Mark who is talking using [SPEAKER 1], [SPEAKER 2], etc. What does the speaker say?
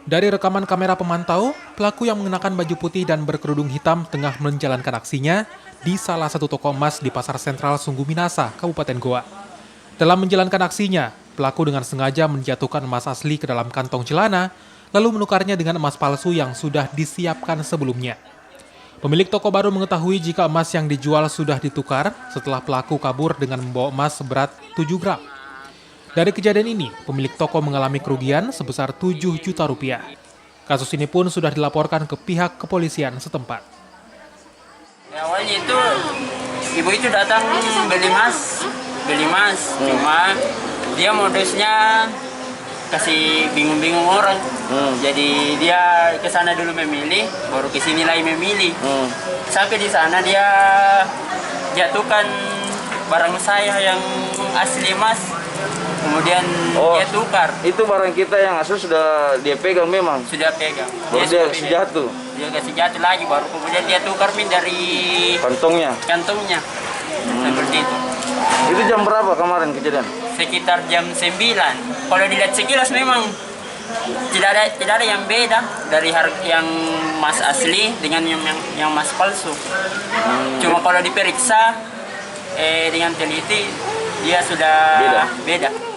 [SPEAKER 1] Dari rekaman kamera pemantau, pelaku yang mengenakan baju putih dan berkerudung hitam tengah menjalankan aksinya di salah satu toko emas di Pasar Sentral Sungguh Minasa, Kabupaten Goa. Dalam menjalankan aksinya, pelaku dengan sengaja menjatuhkan emas asli ke dalam kantong celana, lalu menukarnya dengan emas palsu yang sudah disiapkan sebelumnya. Pemilik toko baru mengetahui jika emas yang dijual sudah ditukar setelah pelaku kabur dengan membawa emas seberat 7 gram. Dari kejadian ini, pemilik toko mengalami kerugian sebesar 7 juta rupiah. Kasus ini pun sudah dilaporkan ke pihak kepolisian setempat.
[SPEAKER 2] Awalnya itu ibu itu datang beli emas, cuma dia modusnya kasih bingung-bingung orang. Jadi dia ke sana dulu memilih, baru ke sini lagi memilih. Sampai di sana dia jatuhkan barang saya yang asli emas. Kemudian dia tukar.
[SPEAKER 3] Itu barang kita yang asli sudah dia pegang memang.
[SPEAKER 2] Sudah pegang.
[SPEAKER 3] Baru dia kasih jatuh.
[SPEAKER 2] Dia kasih jatuh lagi, baru kemudian dia tukar dari kantongnya. Seperti itu.
[SPEAKER 3] Itu jam berapa kemarin kejadian?
[SPEAKER 2] Sekitar jam 9. Kalau dilihat sekilas memang tidak ada yang beda dari harga yang emas asli dengan yang emas palsu. Cuma kalau diperiksa dengan teliti dia sudah beda.